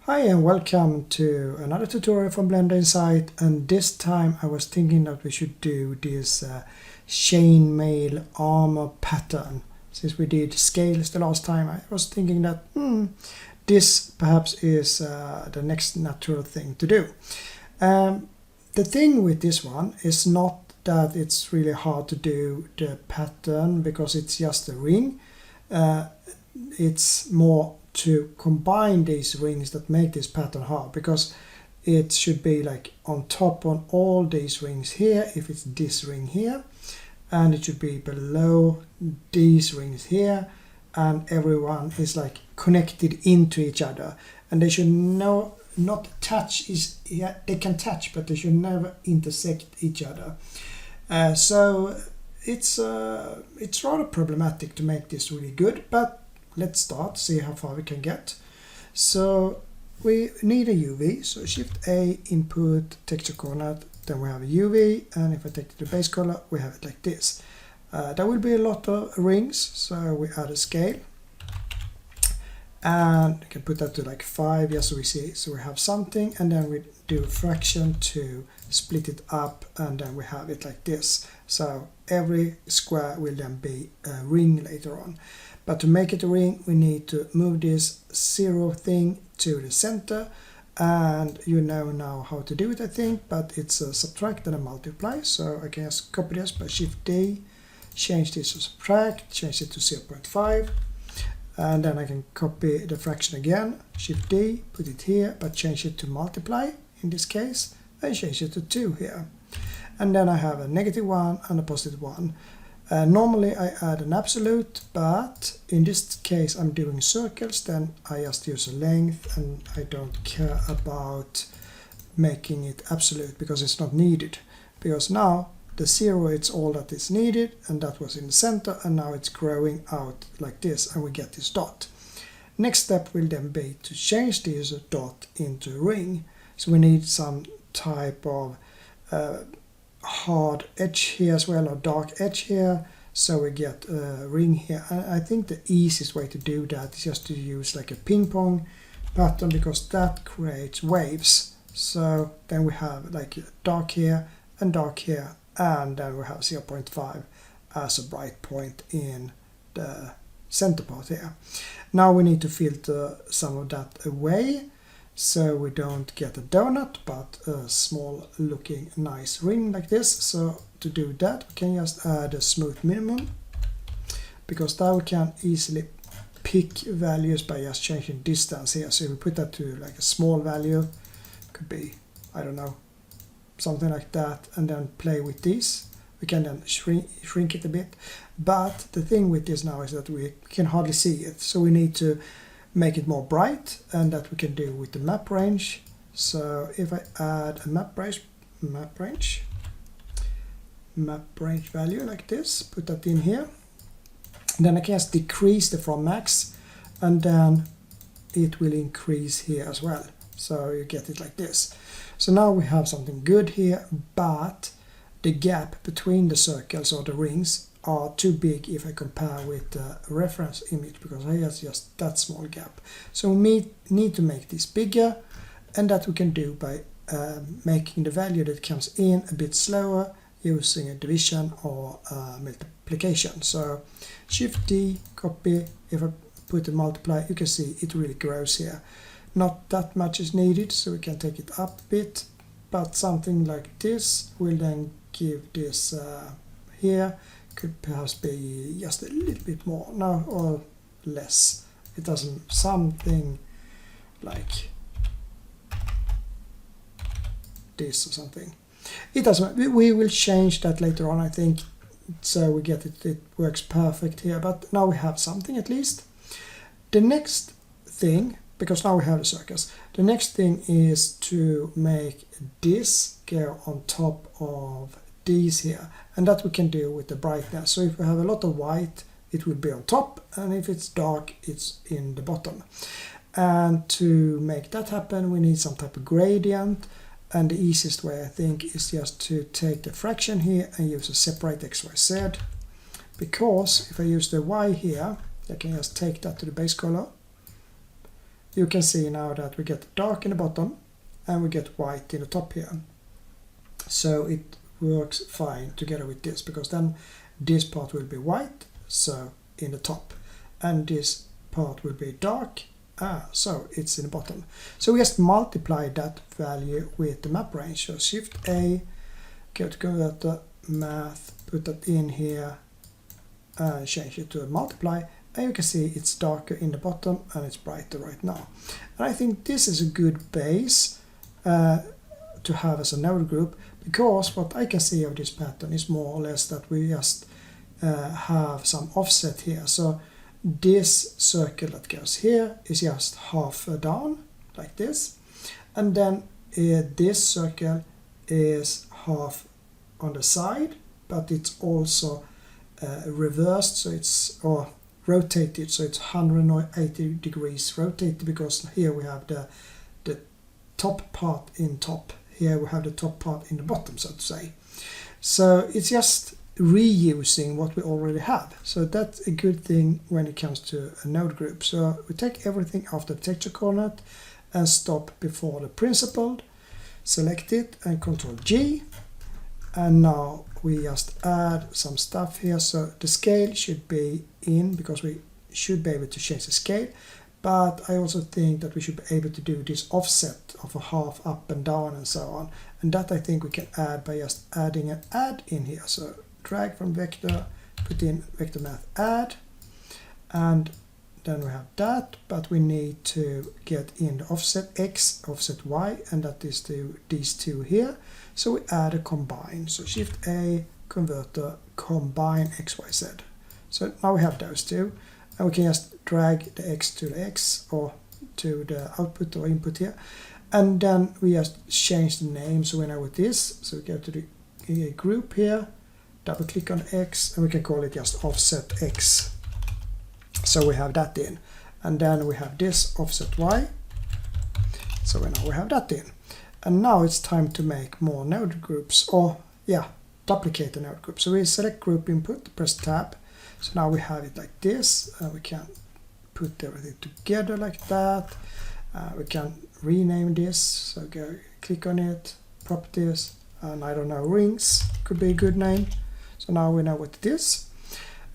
Hi and welcome to another tutorial from Blender Insight, and this time I was thinking that we should do this chainmail armor pattern. Since we did scales the last time, I was thinking that this perhaps is the next natural thing to do. The thing with this one is not that it's really hard to do the pattern because it's just a ring. It's more to combine these rings that make this pattern hard, because it should be like on top on all these rings here if it's this ring here, and it should be below these rings here, and everyone is like connected into each other, and they should not touch. They can touch, but they should never intersect each other. So it's rather problematic to make this really good, but let's start, see how far we can get. So we need a UV, so Shift A, input, texture coordinate, then we have a UV, and if I take the base color, we have it like this. There will be a lot of rings, so we add a scale. And you can put that to like 5, just so we see, so we have something, and then we do a fraction to split it up, and then we have it like this. So every square will then be a ring later on. But to make it a ring, we need to move this 0 thing to the center, and you know now how to do it, I think, but it's a subtract and a multiply. So I can just copy this by Shift D, change this to subtract, change it to 0.5, and then I can copy the fraction again, Shift D, put it here, but change it to multiply in this case, and change it to 2 here. And then I have a -1 and a +1. Normally I add an absolute, but in this case I'm doing circles, then I just use a length, and I don't care about making it absolute because it's not needed. Because now the 0, it's all that is needed, and that was in the center, and now it's growing out like this, and we get this dot. Next step will then be to change this dot into a ring. So we need some type of hard edge here as well, or dark edge here, so we get a ring here. And I think the easiest way to do that is just to use like a ping pong pattern, because that creates waves. So then we have like dark here and dark here, and then we have 0.5 as a bright point in the center part here. Now we need to filter some of that away, so we don't get a donut, but a small looking nice ring like this. So to do that, we can just add a smooth minimum, because now we can easily pick values by just changing distance here. So if we put that to like a small value, could be, I don't know, something like that, and then play with these. We can then shrink it a bit. But the thing with this now is that we can hardly see it, so we need to make it more bright, and that we can do with the map range. So if I add a map range value like this, put that in here, then I can just decrease the from max, and then it will increase here as well. So you get it like this. So now we have something good here, but the gap between the circles or the rings are too big if I compare with the reference image, because I have just that small gap. So we need to make this bigger, and that we can do by making the value that comes in a bit slower, using a division or multiplication. So Shift D, copy. If I put a multiply, you can see it really grows here. Not that much is needed, so we can take it up a bit, but something like this will then give this here, could perhaps be just a little bit more now, or less. It doesn't, something like this or something. It doesn't, we will change that later on, I think, so we get it, it works perfect here, but now we have something at least. The next thing, because now we have the circles, the next thing is to make this go on top of these here, and that we can do with the brightness. So if we have a lot of white, it will be on top, and if it's dark, it's in the bottom. And to make that happen, we need some type of gradient, and the easiest way, I think, is just to take the fraction here and use a separate XYZ, because if I use the Y here, I can just take that to the base color, you can see now that we get dark in the bottom and we get white in the top here. So it works fine together with this, because then this part will be white, so in the top, and this part will be dark, so it's in the bottom. So we just multiply that value with the map range. So Shift A, go to converter, math, put that in here, and change it to a multiply, and you can see it's darker in the bottom and it's brighter right now. And I think this is a good base to have as a node group, because what I can see of this pattern is more or less that we just have some offset here. So this circle that goes here is just half down like this, and then this circle is half on the side, but it's also reversed, so it's or rotated, so it's 180 degrees rotated, because here we have the top part in top, here we have the top part in the bottom, so to say. So it's just reusing what we already have. So that's a good thing when it comes to a node group. So we take everything after the texture coordinate and stop before the principled, select it and Ctrl G, and now we just add some stuff here. So the scale should be in, because we should be able to change the scale, but I also think that we should be able to do this offset of a half up and down and so on, and that I think we can add by just adding an add in here. So drag from vector, put in vector math add, and then we have that, but we need to get in the offset X, offset Y, and that is these two here. So we add a combine. So Shift A, converter, combine X, Y, Z. So now we have those two, and we can just drag the X to the X or to the output or input here, and then we just change the name. So we know what this. So we go to the group here, double click on X, and we can call it just offset X. So we have that in, and then we have this offset Y. So now we have that in, and now it's time to make more node groups, or duplicate the node group. So we select group input, press tab. So now we have it like this, and we can put everything together like that. We can rename this, so go click on it, properties, and I don't know, rings could be a good name. So now we know what it is.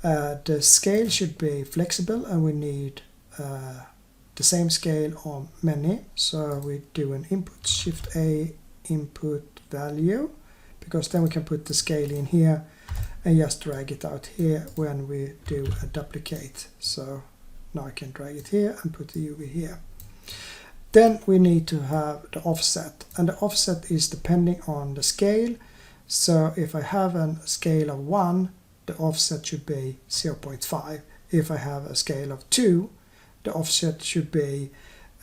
The scale should be flexible, and we need the same scale on many. So we do an input, Shift A, input value, because then we can put the scale in here and just drag it out here when we do a duplicate. So now I can drag it here and put the UV here. Then we need to have the offset, and the offset is depending on the scale. So if I have a scale of 1, the offset should be 0.5. If I have a scale of 2, the offset should be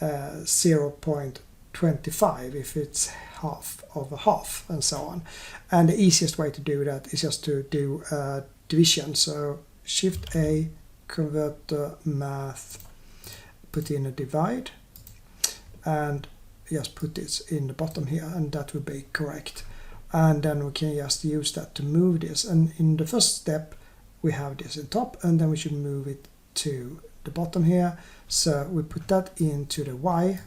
0.25 if it's half of a half, and so on. And the easiest way to do that is just to do a division. So Shift A, converter math, put in a divide, and just put this in the bottom here, and that will be correct. And then we can just use that to move this. And in the first step, we have this in top, and then we should move it to the bottom here. So we put that into the Y.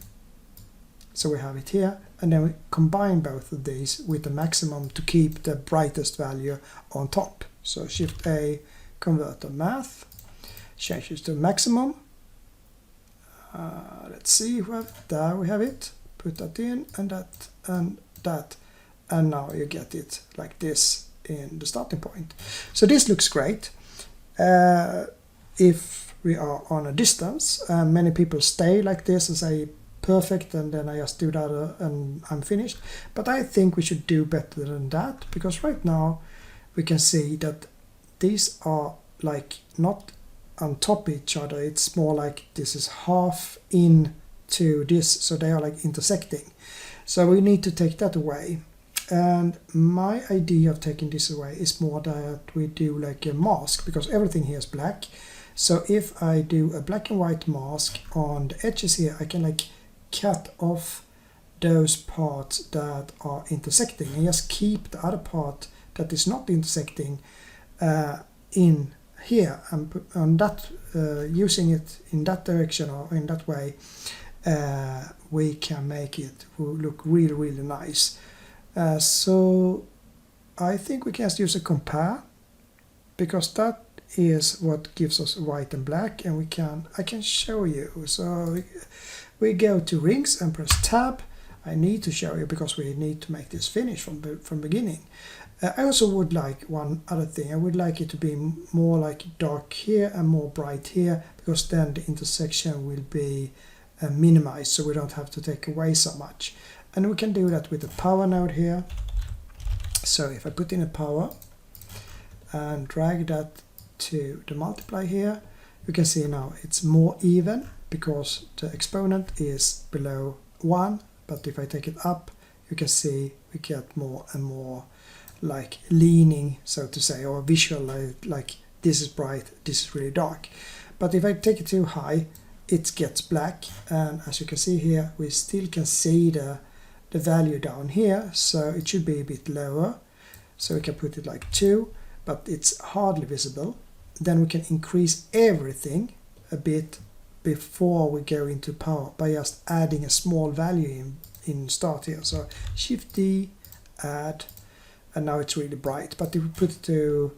So we have it here, and then we combine both of these with the maximum to keep the brightest value on top. So Shift A, converter math, change it to maximum. Let's see, there we have it. Put that in, and that, and that. And now you get it like this in the starting point. So this looks great. If we are on a distance, many people stay like this and say perfect, and then I just do that and I'm finished. But I think we should do better than that, because right now we can see that these are like not on top of each other. It's more like this is half into this, so they are like intersecting. So we need to take that away. And my idea of taking this away is more that we do like a mask, because everything here is black. So if I do a black and white mask on the edges here, I can like cut off those parts that are intersecting and just keep the other part that is not intersecting in here, and on that using it in that direction or in that way we can make it look really nice. So I think we can just use a compare, because that is what gives us white and black, and I can show you. So we go to rings and press tab. I need to show you because we need to make this finish from beginning. I also would like one other thing. I would like it to be more like dark here and more bright here, because then the intersection will be minimized, so we don't have to take away so much. And we can do that with the power node here. So if I put in a power and drag that to the multiply here, you can see now it's more even because the exponent is below 1, but if I take it up, you can see we get more and more like leaning, so to say, or visual, like this is bright, this is really dark. But if I take it too high, it gets black, and as you can see here, we still can see the value down here, so it should be a bit lower. So we can put it like 2, but it's hardly visible. Then we can increase everything a bit before we go into power by just adding a small value in start here. So Shift D, add, and now it's really bright. But if we put it to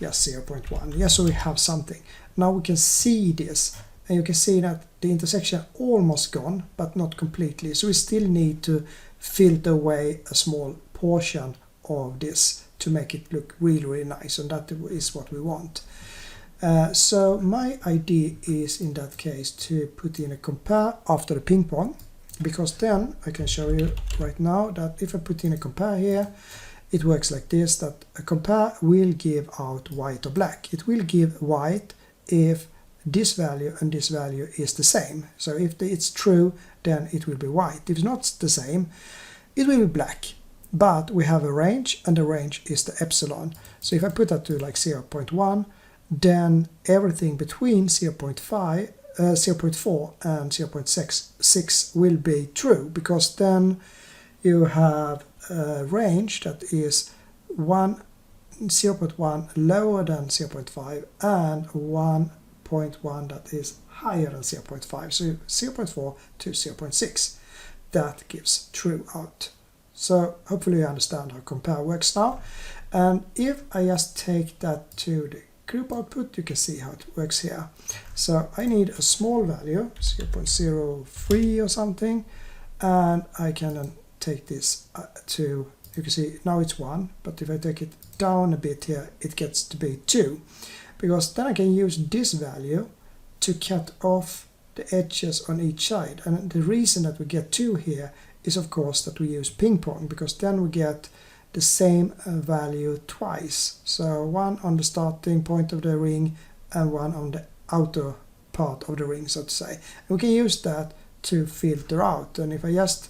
0.1, so we have something. Now we can see this, and you can see that the intersection almost gone, but not completely. So we still need to filter away a small portion of this to make it look really nice, and that is what we want. So my idea is in that case to put in a compare after the ping pong, because then I can show you right now that if I put in a compare here, it works like this, that a compare will give out white or black. It will give white if this value and this value is the same. So if it's true, then it will be white. If it's not the same, it will be black. But we have a range, and the range is the epsilon. So if I put that to like 0.1, then everything between 0.4 and 0.6 will be true, because then you have a range that is 0.1 lower than 0.5 and 1.1 that is higher than 0.5. So 0.4 to 0.6, that gives true out. So hopefully you understand how compare works now. And if I just take that to the group output, you can see how it works here. So I need a small value, 0.03 or something, and I can then take this to, you can see now it's 1, but if I take it down a bit here, it gets to be 2, because then I can use this value to cut off the edges on each side. And the reason that we get 2 here is of course that we use ping pong, because then we get the same value twice. So one on the starting point of the ring and one on the outer part of the ring, so to say. And we can use that to filter out. And if I just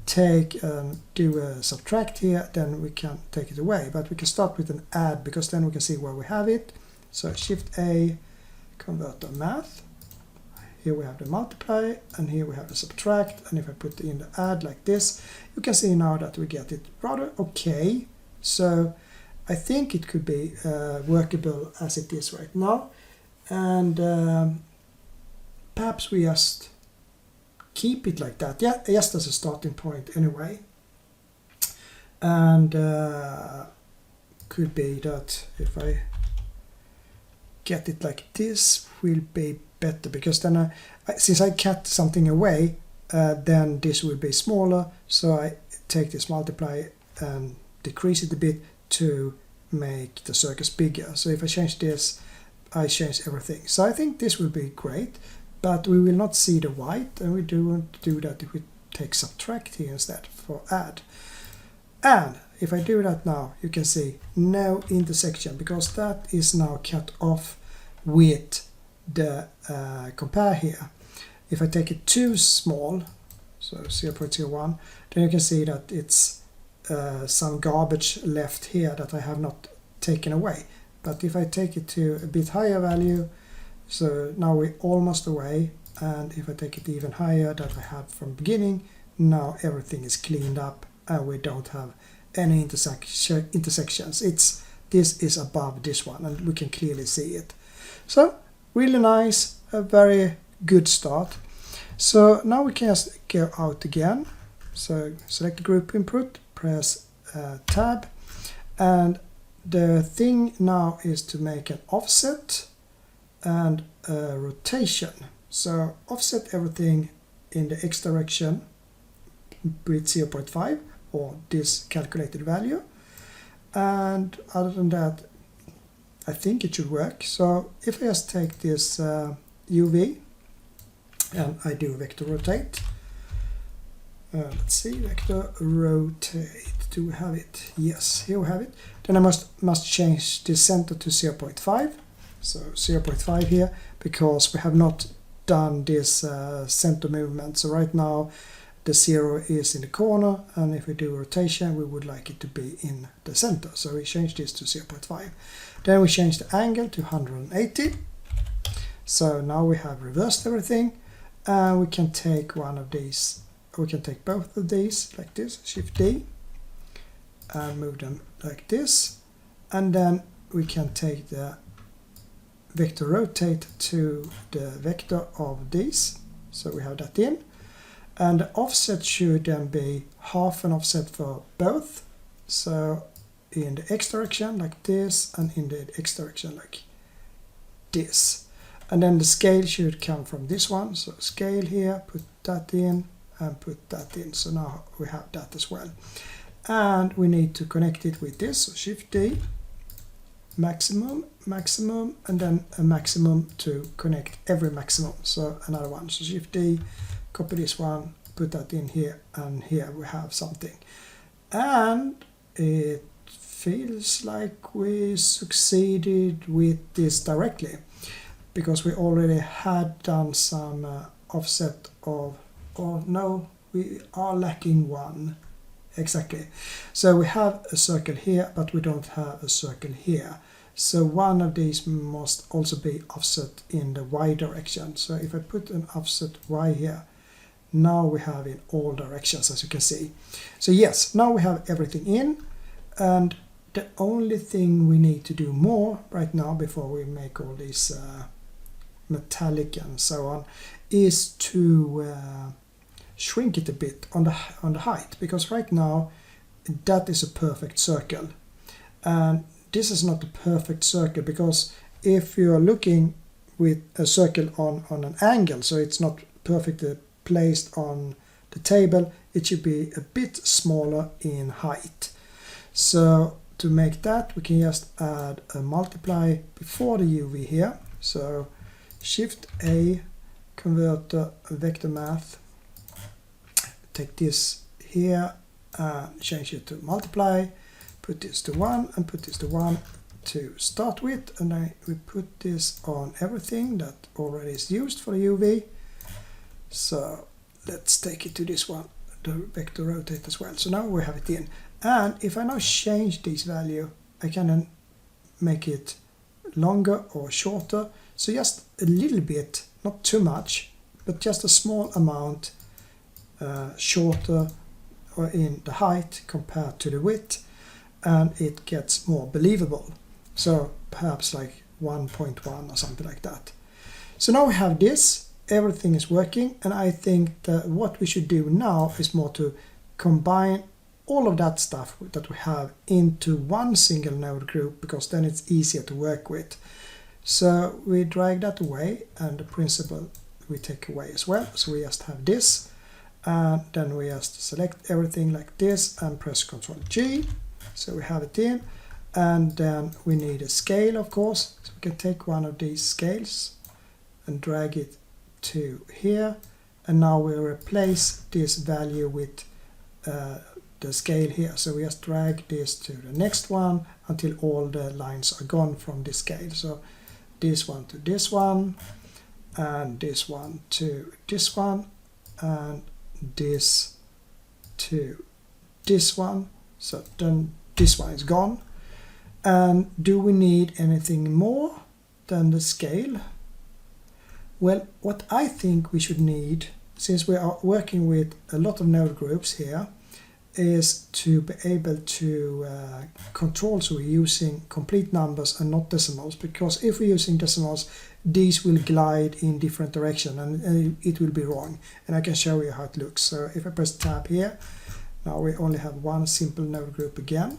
do a subtract here, then we can take it away. But we can start with an add, because then we can see where we have it. So Shift A, converter math. Here we have the multiply, and here we have the subtract, and if I put in the add like this, you can see now that we get it rather okay. So I think it could be workable as it is right now, and perhaps we just keep it like that, just as a starting point anyway. And could be that if I get it like this will be better, because then since I cut something away, then this will be smaller, so I take this multiply and decrease it a bit to make the circus bigger. So if I change this, I change everything. So I think this will be great, but we will not see the white, and we do that if we take subtract here instead for add. And if I do that now, you can see no intersection, because that is now cut off with the compare here. If I take it too small, so 0.01, then you can see that it's some garbage left here that I have not taken away. But if I take it to a bit higher value, so now we're almost away, and if I take it even higher that I had from beginning, now everything is cleaned up and we don't have any intersections. This is above this one, and we can clearly see it. So really nice, a very good start. So now we can just go out again. So select the group input, press tab, and the thing now is to make an offset and a rotation. So offset everything in the x direction with 0.5 or this calculated value, and other than that I think it should work. So if I just take this UV and I do vector rotate, let's see, vector rotate, do we have it? Yes, here we have it. Then I must change the center to 0.5, so 0.5 here, because we have not done this center movement. So right now the 0 is in the corner, and if we do rotation we would like it to be in the center, so we change this to 0.5. Then we change the angle to 180. So now we have reversed everything, and we can take one of these, we can take both of these like this, Shift D, and move them like this, and then we can take the vector rotate to the vector of these, so we have that in, and the offset should then be half an offset for both, so in the x direction like this, and in the x direction like this. And then the scale should come from this one, so scale here, put that in and put that in, so now we have that as well. And we need to connect it with this, so Shift D, maximum, maximum, and then a maximum to connect every maximum, so another one, so Shift D, copy this one, put that in here, and here we have something. And it feels like we succeeded with this directly, because we already had done some offset of, oh no, we are lacking one. Exactly. So we have a circle here, but we don't have a circle here. So one of these must also be offset in the y direction. So if I put an offset y here, now we have in all directions, as you can see. So yes, now we have everything in, and the only thing we need to do more right now before we make all these metallic and so on is to shrink it a bit on the height, because right now that is a perfect circle, and this is not a perfect circle, because if you are looking with a circle on an angle, so it's not perfectly placed on the table, it should be a bit smaller in height. So to make that, we can just add a multiply before the UV here, so Shift A, converter, vector math, take this here and change it to multiply, put this to 1 and put this to 1 to start with, and then we put this on everything that already is used for the UV. So let's take it to this one, the vector rotate as well. So now we have it in, and if I now change this value, I can then make it longer or shorter, so just a little bit, not too much, but just a small amount shorter or in the height compared to the width, and it gets more believable, so perhaps like 1.1 or something like that. So now we have this, everything is working, and I think that what we should do now is more to combine all of that stuff that we have into one single node group, because then it's easier to work with. So we drag that away, and the principle we take away as well. So we just have this, and then we just select everything like this and press Ctrl G. So we have it in, and then we need a scale, of course. So we can take one of these scales and drag it to here, and now we replace this value with the scale here. So we just drag this to the next one until all the lines are gone from this scale. So this one to this one, and this one to this one, and this to this one. So then this one is gone. And do we need anything more than the scale? Well, what I think we should need, since we are working with a lot of node groups here, is to be able to control, so we're using complete numbers and not decimals, because if we're using decimals, these will glide in different direction and it will be wrong. And I can show you how it looks. So if I press tab here, now we only have one simple node group again,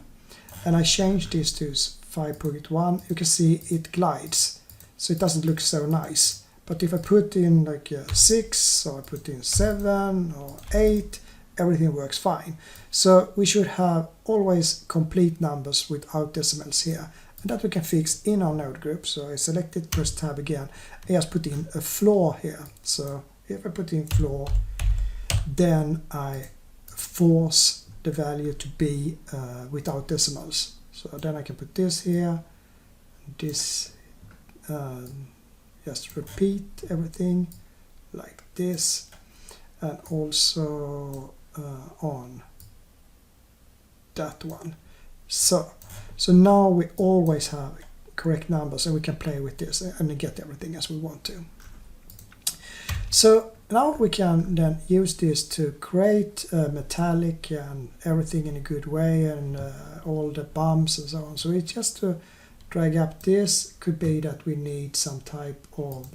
and I change this to 5.1, you can see it glides, so it doesn't look so nice. But if I put in like 6, or I put in 7 or 8, everything works fine. So we should have always complete numbers without decimals here, and that we can fix in our node group. So I select it, press tab again, I just put in a floor here. So if I put in floor, then I force the value to be without decimals. So then I can put this here, this, just repeat everything like this, and also on that one. So now we always have correct numbers, and we can play with this and get everything as we want to. So now we can then use this to create metallic and everything in a good way, and all the bumps and so on. So it's just to drag up this. Could be that we need some type of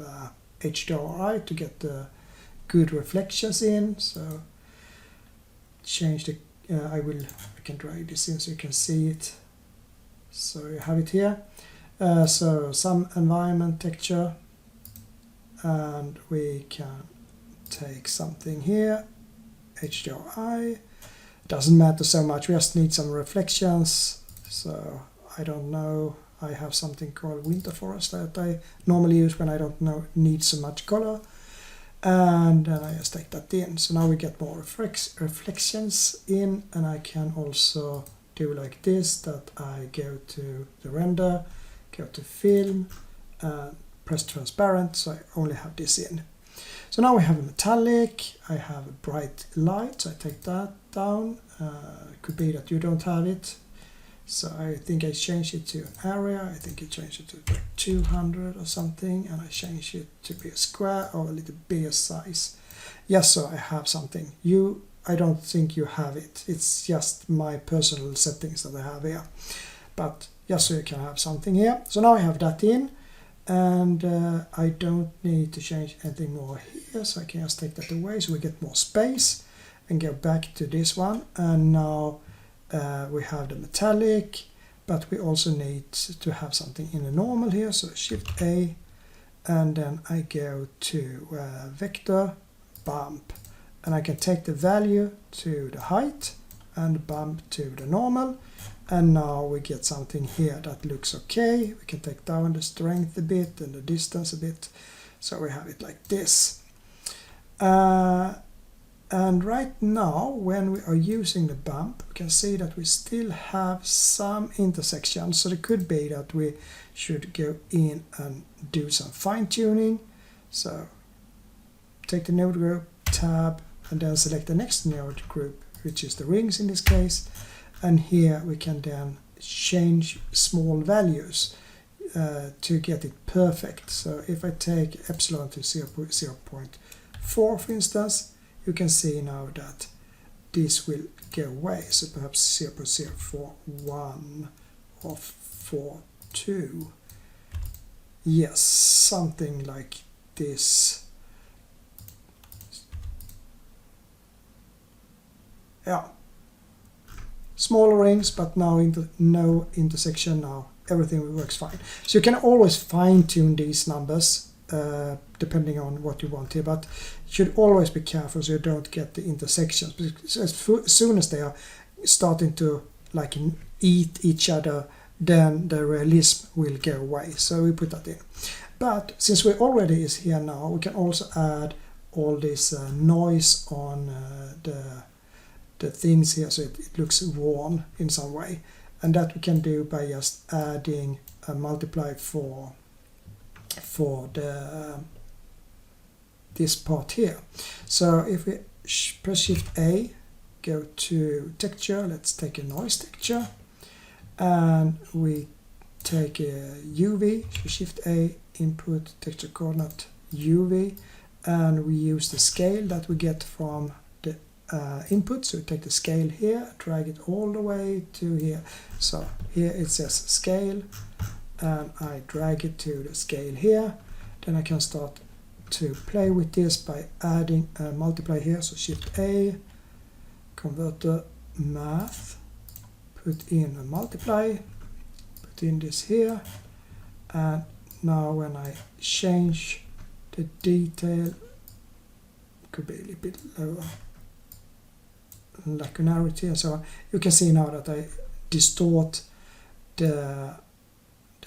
HDRI to get the good reflections in. So change the I can drag this in so you can see it. So you have it here. So some environment texture, and we can take something here, HDRI. Doesn't matter so much, we just need some reflections. So I don't know, I have something called winter forest that I normally use when I don't need so much color, and then I just take that in. So now we get more reflections in, and I can also do like this, that I go to the render, go to film, and press transparent, so I only have this in. So now we have a metallic, I have a bright light, so I take that down. Could be that you don't have it, so I think I changed it to an area. I think I changed it to 200 or something, and I changed it to be a square or a little bigger size. Yes, so I have something. I don't think you have it. It's just my personal settings that I have here. But yes, so you can have something here. So now I have that in, and I don't need to change anything more here. So I can just take that away so we get more space, and go back to this one. And now we have the metallic, but we also need to have something in the normal here. So Shift A, and then I go to vector, bump, and I can take the value to the height and bump to the normal, and now we get something here that looks okay. We can take down the strength a bit and the distance a bit, so we have it like this. And right now, when we are using the bump, we can see that we still have some intersections. So it could be that we should go in and do some fine-tuning. So take the node group, tab, and then select the next node group, which is the rings in this case. And here we can then change small values to get it perfect. So if I take epsilon to 0.4, for instance, you can see now that this will go away. So perhaps 0.041 or 42. Yes, something like this. Yeah. Smaller rings, but now no intersection. Now everything works fine. So you can always fine-tune these numbers depending on what you want here, but you should always be careful so you don't get the intersections. Because as soon as they are starting to like eat each other, then the realism will go away. So we put that in. But since we already is here now, we can also add all this noise on the things here, so it looks worn in some way, and that we can do by just adding a multiply for this part here. So if we press Shift A, go to texture, let's take a noise texture, and we take a UV, so Shift A, input texture coordinate UV, and we use the scale that we get from the input. So we take the scale here, drag it all the way to here. So here it says scale, and I drag it to the scale here. Then I can start to play with this by adding a multiply here. So Shift A, converter math, put in a multiply, put in this here, and now when I change the detail, could be a little bit lower, lacunarity and so on, you can see now that I distort the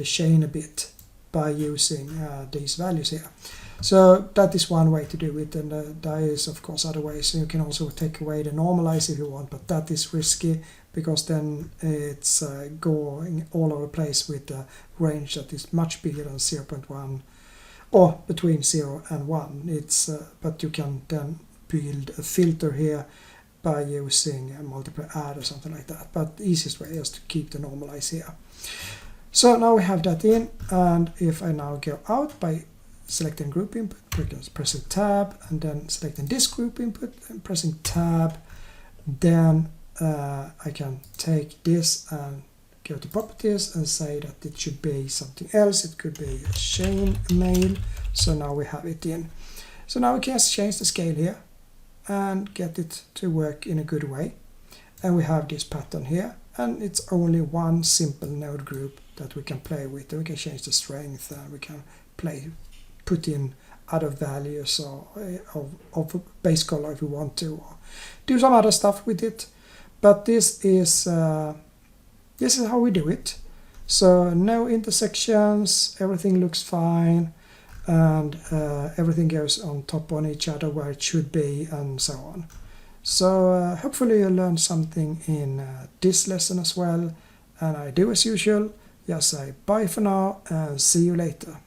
chain a bit by using these values here. So that is one way to do it, and there is of course other ways. So you can also take away the normalize if you want, but that is risky because then it's going all over the place with the range that is much bigger than 0.1 or between 0 and 1. It's but you can then build a filter here by using a multiply add or something like that. But the easiest way is to keep the normalize here. So now we have that in, and if I now go out by selecting group input, pressing tab, and then selecting this group input and pressing tab, then I can take this and go to properties and say that it should be something else. It could be a chain mail. So now we have it in. So now we can change the scale here and get it to work in a good way. And we have this pattern here, and it's only one simple node group that we can play with. And we can change the strength, and we can put in other values or of base color if we want to, or do some other stuff with it. But this is how we do it. So no intersections, everything looks fine, and everything goes on top on each other where it should be, and so on. So hopefully you learned something in this lesson as well. And I do as usual, just say bye for now and see you later.